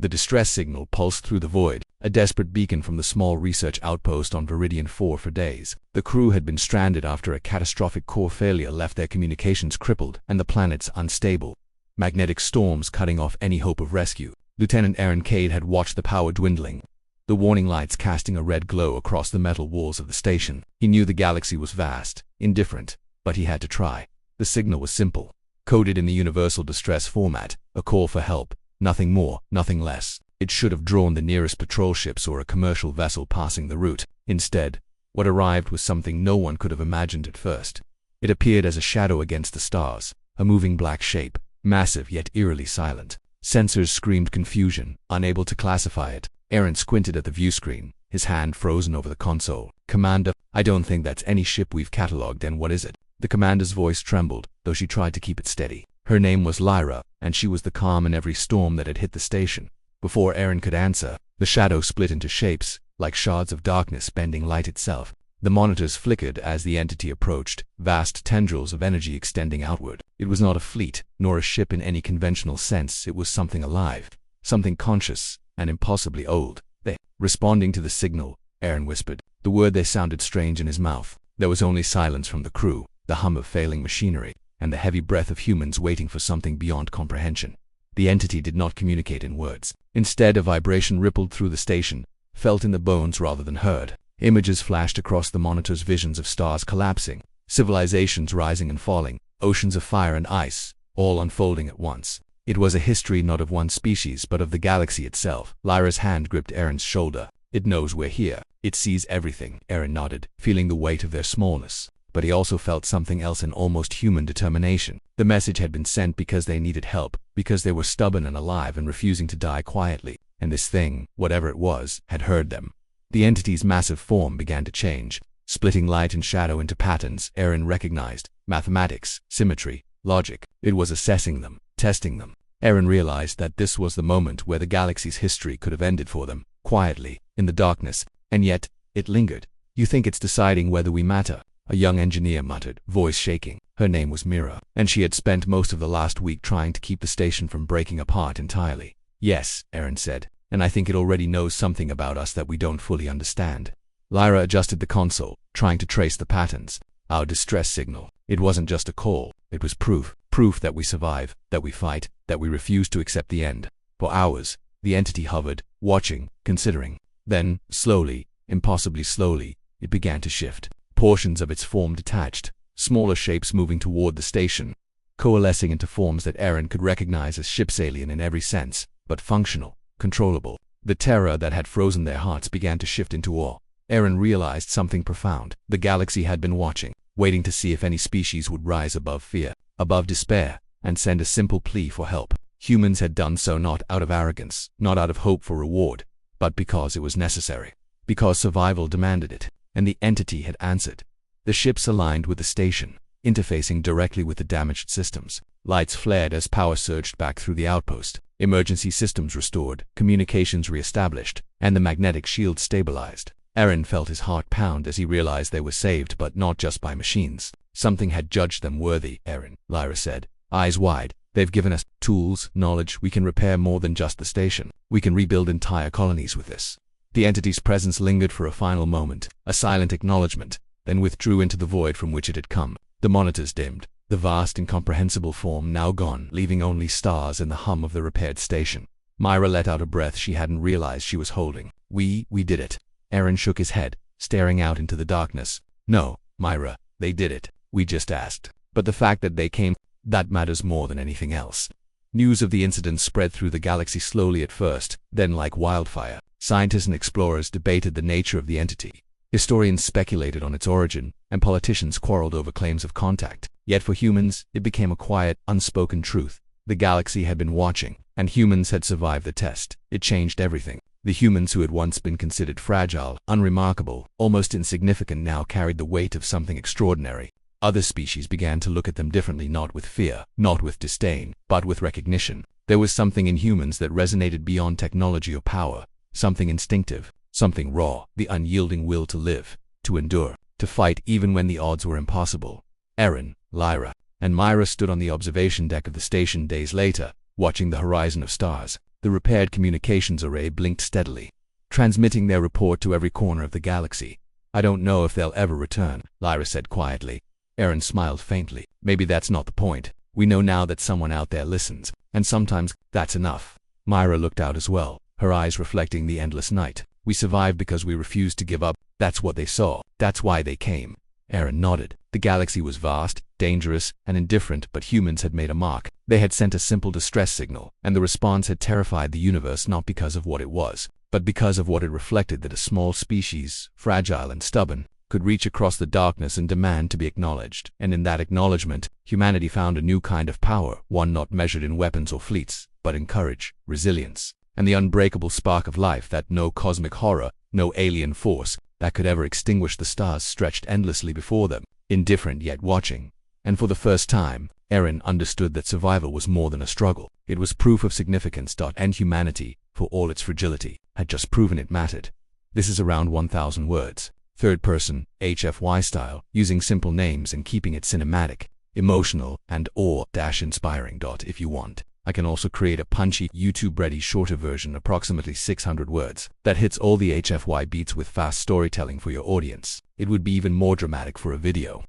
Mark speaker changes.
Speaker 1: The distress signal pulsed through the void, a desperate beacon from the small research outpost on Viridian 4 for days. The crew had been stranded after a catastrophic core failure left their communications crippled and the planets unstable. Magnetic storms cutting off any hope of rescue. Lieutenant Aaron Cade had watched the power dwindling, the warning lights casting a red glow across the metal walls of the station. He knew the galaxy was vast, indifferent, but he had to try. The signal was simple, coded in the universal distress format, a call for help. Nothing more, nothing less. It should have drawn the nearest patrol ships or a commercial vessel passing the route. Instead, what arrived was something no one could have imagined at first. It appeared as a shadow against the stars, a moving black shape, massive yet eerily silent. Sensors screamed confusion, unable to classify it. Aaron squinted at the viewscreen, his hand frozen over the console. "Commander, I don't think that's any ship we've catalogued, then what is it?" The commander's voice trembled, though she tried to keep it steady. Her name was Lyra, and she was the calm in every storm that had hit the station. Before Aaron could answer, the shadow split into shapes, like shards of darkness bending light itself. The monitors flickered as the entity approached, vast tendrils of energy extending outward. It was not a fleet, nor a ship in any conventional sense. It was something alive, something conscious, and impossibly old. "They," responding to the signal, Aaron whispered. The word "they" sounded strange in his mouth. There was only silence from the crew, the hum of failing machinery, and the heavy breath of humans waiting for something beyond comprehension. The entity did not communicate in words. Instead, a vibration rippled through the station, felt in the bones rather than heard. Images flashed across the monitor's, visions of stars collapsing, civilizations rising and falling, oceans of fire and ice, all unfolding at once. It was a history not of one species but of the galaxy itself. Lyra's hand gripped Aaron's shoulder. "It knows we're here. It sees everything." Aaron nodded, feeling the weight of their smallness. But he also felt something else, in almost human determination. The message had been sent because they needed help, because they were stubborn and alive and refusing to die quietly. And this thing, whatever it was, had heard them. The entity's massive form began to change, splitting light and shadow into patterns Aaron recognized. Mathematics, symmetry, logic. It was assessing them, testing them. Aaron realized that this was the moment where the galaxy's history could have ended for them, quietly, in the darkness, and yet, it lingered. "You think it's deciding whether we matter?" a young engineer muttered, voice shaking. Her name was Mira, and she had spent most of the last week trying to keep the station from breaking apart entirely. "Yes," Aaron said, "and I think it already knows something about us that we don't fully understand." Lyra adjusted the console, trying to trace the patterns. "Our distress signal. It wasn't just a call. It was proof. Proof that we survive, that we fight, that we refuse to accept the end." For hours, the entity hovered, watching, considering. Then, slowly, impossibly slowly, it began to shift. Portions of its form detached, smaller shapes moving toward the station, coalescing into forms that Aaron could recognize as ships, alien in every sense, but functional, controllable. The terror that had frozen their hearts began to shift into awe. Aaron realized something profound. The galaxy had been watching, waiting to see if any species would rise above fear, above despair, and send a simple plea for help. Humans had done so not out of arrogance, not out of hope for reward, but because it was necessary, because survival demanded it. And the entity had answered. The ships aligned with the station, interfacing directly with the damaged systems. Lights flared as power surged back through the outpost. Emergency systems restored, communications re-established, and the magnetic shield stabilized. Aaron felt his heart pound as he realized they were saved, but not just by machines. Something had judged them worthy. "Aaron," Lyra said, eyes wide, "they've given us tools, knowledge. We can repair more than just the station. We can rebuild entire colonies with this." The entity's presence lingered for a final moment, a silent acknowledgement, then withdrew into the void from which it had come. The monitors dimmed, the vast incomprehensible form now gone, leaving only stars and the hum of the repaired station. Myra let out a breath she hadn't realized she was holding. We did it." Aaron shook his head, staring out into the darkness. "No, Myra, they did it. We just asked. But the fact that they came, that matters more than anything else." News of the incident spread through the galaxy slowly at first, then like wildfire. Scientists and explorers debated the nature of the entity. Historians speculated on its origin, and politicians quarreled over claims of contact. Yet for humans, it became a quiet, unspoken truth. The galaxy had been watching, and humans had survived the test. It changed everything. The humans who had once been considered fragile, unremarkable, almost insignificant now carried the weight of something extraordinary. Other species began to look at them differently, not with fear, not with disdain, but with recognition. There was something in humans that resonated beyond technology or power. Something instinctive, something raw, the unyielding will to live, to endure, to fight even when the odds were impossible. Aaron, Lyra, and Myra stood on the observation deck of the station days later, watching the horizon of stars. The repaired communications array blinked steadily, transmitting their report to every corner of the galaxy. I don't know if they'll ever return, Lyra said quietly. Aaron smiled faintly. Maybe that's not the point. We know now that someone out there listens, and sometimes that's enough. Myra looked out as well, her eyes reflecting the endless night. We survived because we refused to give up. That's what they saw. That's why they came. Aaron nodded. The galaxy was vast, dangerous, and indifferent, but humans had made a mark. They had sent a simple distress signal, and the response had terrified the universe not because of what it was, but because of what it reflected, that a small species, fragile and stubborn, could reach across the darkness and demand to be acknowledged. And in that acknowledgement, humanity found a new kind of power, one not measured in weapons or fleets, but in courage, resilience, and the unbreakable spark of life that no cosmic horror, no alien force, that could ever extinguish. The stars stretched endlessly before them, indifferent yet watching. And for the first time, Aaron understood that survival was more than a struggle. It was proof of significance. And humanity, for all its fragility, had just proven it mattered. This is around 1,000 words. Third person, HFY style, using simple names and keeping it cinematic, emotional, and awe-inspiring. If you want, I can also create a punchy, YouTube-ready shorter version, approximately 600 words, that hits all the HFY beats with fast storytelling for your audience. It would be even more dramatic for a video.